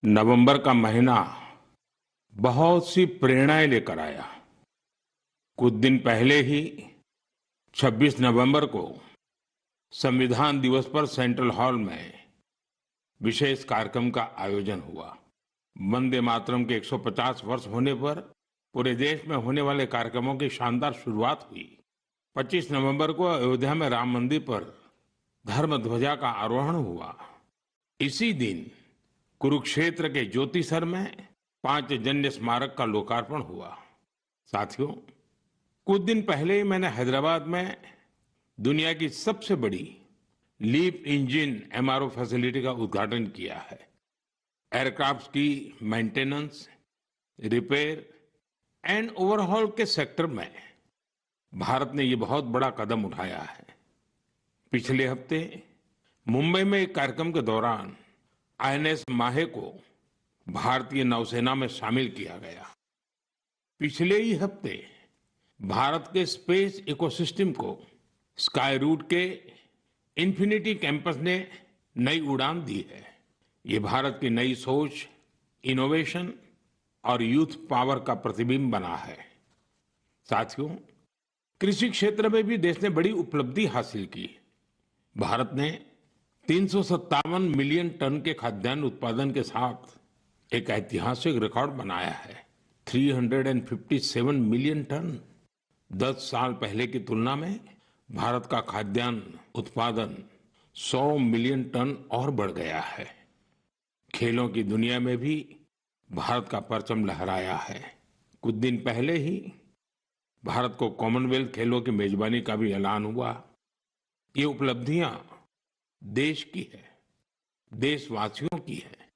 नवंबर का महीना बहुत सी प्रेरणाएं लेकर आया। कुछ दिन पहले ही 26 नवंबर को संविधान दिवस पर सेंट्रल हॉल में विशेष कार्यक्रम का आयोजन हुआ। वंदे मातरम के 150 वर्ष होने पर पूरे देश में होने वाले कार्यक्रमों की शानदार शुरुआत हुई। 25 नवंबर को अयोध्या में राम मंदिर पर धर्म ध्वजा का आरोहण हुआ। इसी दिन कुरुक्षेत्र के ज्योतिसर में पांचजन्य स्मारक का लोकार्पण हुआ। साथियों, कुछ दिन पहले ही मैंने हैदराबाद में दुनिया की सबसे बड़ी लीप इंजन एमआरओ फैसिलिटी का उद्घाटन किया है। एयरक्राफ्ट की मेंटेनेंस, रिपेयर एंड ओवरहॉल के सेक्टर में भारत ने ये बहुत बड़ा कदम उठाया है। पिछले हफ्ते मुंबई में एक कार्यक्रम के दौरान आईएनएस माहे को भारतीय नौसेना में शामिल किया गया। पिछले ही हफ्ते भारत के स्पेस इकोसिस्टम को स्काई रूट के इंफिनिटी कैंपस ने नई उड़ान दी है। ये भारत की नई सोच, इनोवेशन और यूथ पावर का प्रतिबिंब बना है। साथियों, कृषि क्षेत्र में भी देश ने बड़ी उपलब्धि हासिल की। भारत ने 357 मिलियन टन के खाद्यान्न उत्पादन के साथ एक ऐतिहासिक रिकॉर्ड बनाया है। 357 मिलियन टन। 10 साल पहले की तुलना में भारत का खाद्यान्न उत्पादन 100 मिलियन टन और बढ़ गया है। खेलों की दुनिया में भी भारत का परचम लहराया है। कुछ दिन पहले ही भारत को कॉमनवेल्थ खेलों की मेजबानी का भी ऐलान हुआ। ये उपलब्धियां देश की है, देशवासियों की है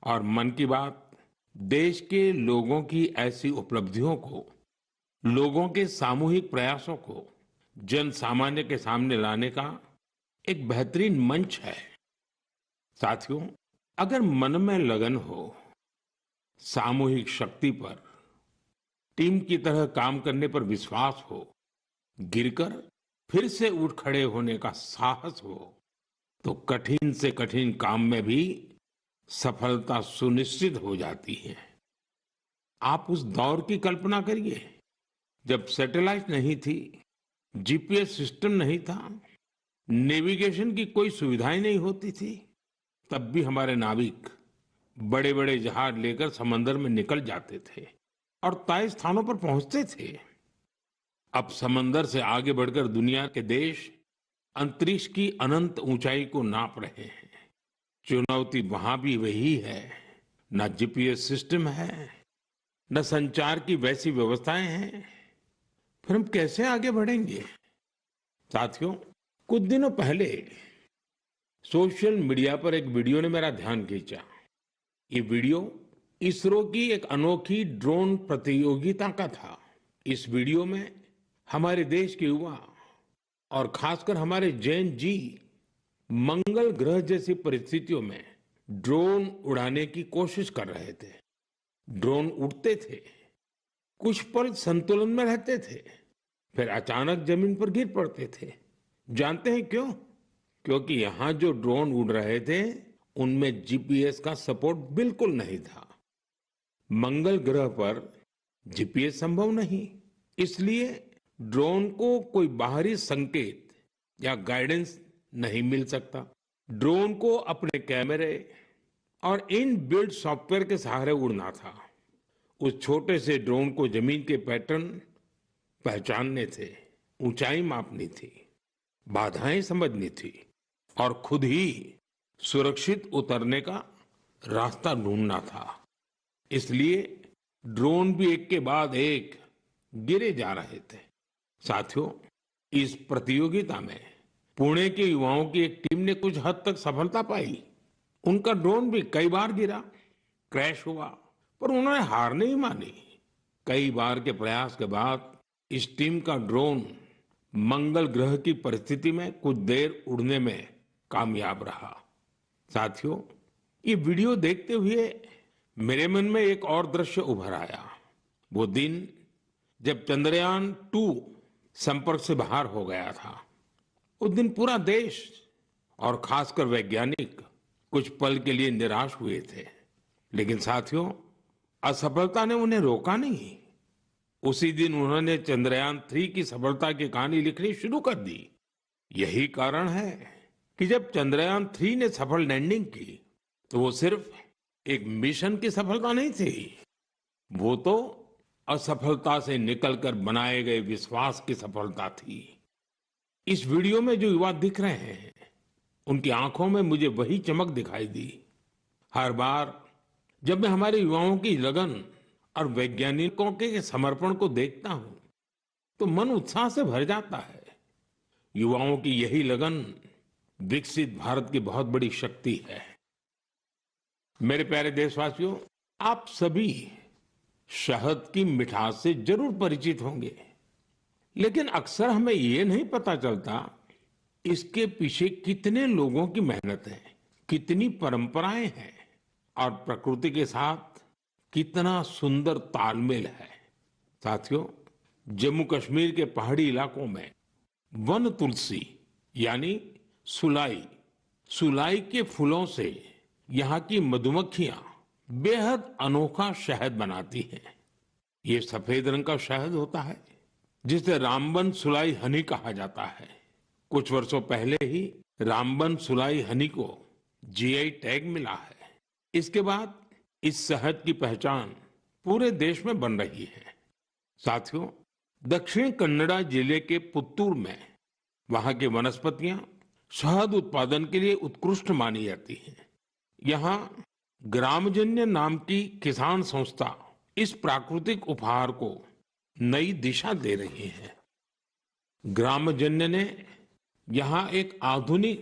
और मन की बात देश के लोगों की ऐसी उपलब्धियों को, लोगों के सामूहिक प्रयासों को जन सामान्य के सामने लाने का एक बेहतरीन मंच है। साथियों, अगर मन में लगन हो, सामूहिक शक्ति पर, टीम की तरह काम करने पर विश्वास हो, गिरकर फिर से उठ खड़े होने का साहस हो, तो कठिन से कठिन काम में भी सफलता सुनिश्चित हो जाती है। आप उस दौर की कल्पना करिए जब सैटेलाइट नहीं थी, जीपीएस सिस्टम नहीं था, नेविगेशन की कोई सुविधाएं नहीं होती थी। तब भी हमारे नाविक बड़े बड़े जहाज लेकर समंदर में निकल जाते थे और तय स्थानों पर पहुंचते थे। अब समंदर से आगे बढ़कर दुनिया के देश अंतरिक्ष की अनंत ऊंचाई को नाप रहे हैं। चुनौती वहां भी वही है। न जीपीएस सिस्टम है, न संचार की वैसी व्यवस्थाएं हैं। फिर हम कैसे आगे बढ़ेंगे? साथियों, कुछ दिनों पहले सोशल मीडिया पर एक वीडियो ने मेरा ध्यान खींचा। ये वीडियो इसरो की एक अनोखी ड्रोन प्रतियोगिता का था। इस वीडियो में हमारे देश के युवा और खासकर हमारे जैन जी मंगल ग्रह जैसी परिस्थितियों में ड्रोन उड़ाने की कोशिश कर रहे थे। ड्रोन उड़ते थे, कुछ पल संतुलन में रहते थे, फिर अचानक जमीन पर गिर पड़ते थे। जानते हैं क्यों? क्योंकि यहां जो ड्रोन उड़ रहे थे उनमें जीपीएस का सपोर्ट बिल्कुल नहीं था। मंगल ग्रह पर जीपीएस संभव नहीं, इसलिए ड्रोन को कोई बाहरी संकेत या गाइडेंस नहीं मिल सकता। ड्रोन को अपने कैमरे और इन बिल्ड सॉफ्टवेयर के सहारे उड़ना था। उस छोटे से ड्रोन को जमीन के पैटर्न पहचानने थे, ऊंचाई मापनी थी, बाधाएं समझनी थी और खुद ही सुरक्षित उतरने का रास्ता ढूंढना था। इसलिए ड्रोन भी एक के बाद एक गिरे जा रहे थे। साथियों, इस प्रतियोगिता में पुणे के युवाओं की एक टीम ने कुछ हद तक सफलता पाई। उनका ड्रोन भी कई बार गिरा, क्रैश हुआ, पर उन्होंने हार नहीं मानी। कई बार के प्रयास के बाद इस टीम का ड्रोन मंगल ग्रह की परिस्थिति में कुछ देर उड़ने में कामयाब रहा। साथियों, ये वीडियो देखते हुए मेरे मन में एक और दृश्य उभर आया। वो दिन जब चंद्रयान 2 संपर्क से बाहर हो गया था। उस दिन पूरा देश और खासकर वैज्ञानिक कुछ पल के लिए निराश हुए थे। लेकिन साथियों, असफलता ने उन्हें रोका नहीं। उसी दिन उन्होंने चंद्रयान-3 की सफलता की कहानी लिखनी शुरू कर दी। यही कारण है कि जब चंद्रयान-3 ने सफल लैंडिंग की, तो वो सिर्फ एक मिशन की सफलता नहीं थी, वो तो असफलता से निकलकर बनाए गए विश्वास की सफलता थी। इस वीडियो में जो युवा दिख रहे हैं, उनकी आंखों में मुझे वही चमक दिखाई दी। हर बार जब मैं हमारे युवाओं की लगन और वैज्ञानिकों के समर्पण को देखता हूं, तो मन उत्साह से भर जाता है। युवाओं की यही लगन विकसित भारत की बहुत बड़ी शक्ति है। मेरे प्यारे देशवासियों, आप सभी शहद की मिठास से जरूर परिचित होंगे, लेकिन अक्सर हमें ये नहीं पता चलता इसके पीछे कितने लोगों की मेहनत है, कितनी परंपराएं हैं और प्रकृति के साथ कितना सुंदर तालमेल है। साथियों, जम्मू कश्मीर के पहाड़ी इलाकों में वन तुलसी यानी सुलाई सुलाई के फूलों से यहाँ की मधुमक्खियां बेहद अनोखा शहद बनाती हैं। ये सफेद रंग का शहद होता है, जिसे रामबन सुलाई हनी कहा जाता है। कुछ वर्षों पहले ही रामबन सुलाई हनी को जीआई टैग मिला है। इसके बाद इस शहद की पहचान पूरे देश में बन रही है। साथियों, दक्षिण कन्नड़ा जिले के पुत्तूर में वहां की वनस्पतियां शहद उत्पादन के लिए उत्कृष्ट मानी जाती हैं। यहाँ ग्रामजन्य नाम की किसान संस्था इस प्राकृतिक उपहार को नई दिशा दे रही है। ग्रामजन्य ने यहाँ एक आधुनिक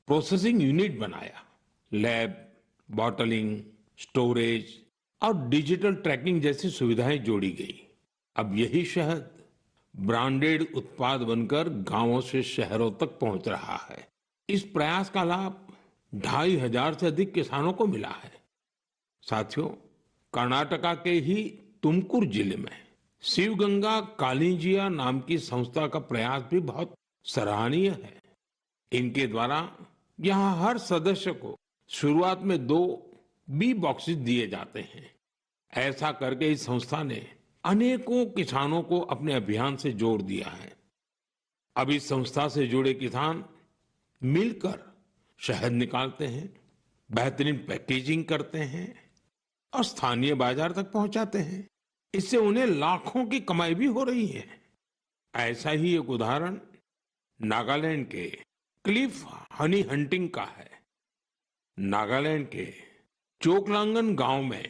प्रोसेसिंग यूनिट बनाया। लैब, बॉटलिंग, स्टोरेज और डिजिटल ट्रैकिंग जैसी सुविधाएं जोड़ी गई। अब यही शहद ब्रांडेड उत्पाद बनकर गांवों से शहरों तक पहुंच रहा है। इस प्रयास का लाभ 2,500 से अधिक किसानों को मिला है। साथियों, कर्नाटका के ही तुमकुर जिले में शिवगंगा कालिंजिया नाम की संस्था का प्रयास भी बहुत सराहनीय है। इनके द्वारा यहाँ हर सदस्य को शुरुआत में 2 बी बॉक्सेस दिए जाते हैं। ऐसा करके इस संस्था ने अनेकों किसानों को अपने अभियान से जोड़ दिया है। अब इस संस्था से जुड़े किसान मिलकर शहद निकालते हैं, बेहतरीन पैकेजिंग करते हैं और स्थानीय बाजार तक पहुंचाते हैं। इससे उन्हें लाखों की कमाई भी हो रही है। ऐसा ही एक उदाहरण नागालैंड के क्लिफ हनी हंटिंग का है। नागालैंड के चोकलांगन गांव में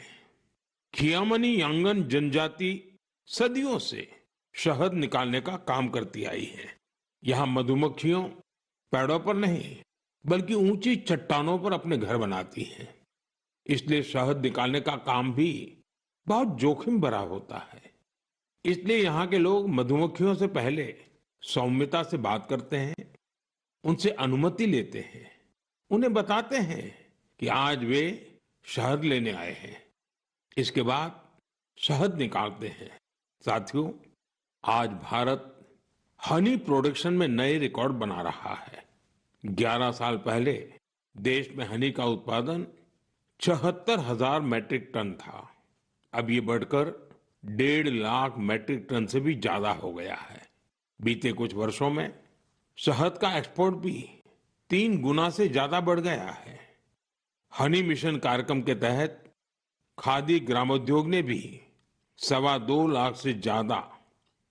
खियामनी यांगन जनजाति सदियों से शहद निकालने का काम करती आई है। यहाँ मधुमक्खियों पेड़ों पर नहीं, बल्कि ऊंची चट्टानों पर अपने घर बनाती हैं। इसलिए शहद निकालने का काम भी बहुत जोखिम भरा होता है। इसलिए यहाँ के लोग मधुमक्खियों से पहले सौम्यता से बात करते हैं, उनसे अनुमति लेते हैं, उन्हें बताते हैं कि आज वे शहद लेने आए हैं। इसके बाद शहद निकालते हैं। साथियों, आज भारत हनी प्रोडक्शन में नए रिकॉर्ड बना रहा है। 11 साल पहले देश में हनी का उत्पादन 74,000 मैट्रिक टन था। अब ये बढ़कर 1.5 लाख मैट्रिक टन से भी ज्यादा हो गया है। बीते कुछ वर्षों में शहद का एक्सपोर्ट भी 3 गुना से ज्यादा बढ़ गया है। हनी मिशन कार्यक्रम के तहत खादी ग्रामोद्योग ने भी 2.25 लाख से ज्यादा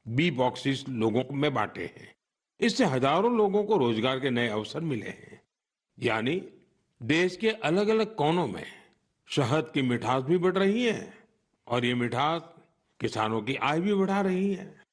बी बॉक्सेस लोगों में बांटे हैं। इससे हजारों लोगों को रोजगार के नए अवसर मिले हैं। यानी देश के अलग अलग कोनों में शहद की मिठास भी बढ़ रही है और ये मिठास किसानों की आय भी बढ़ा रही है।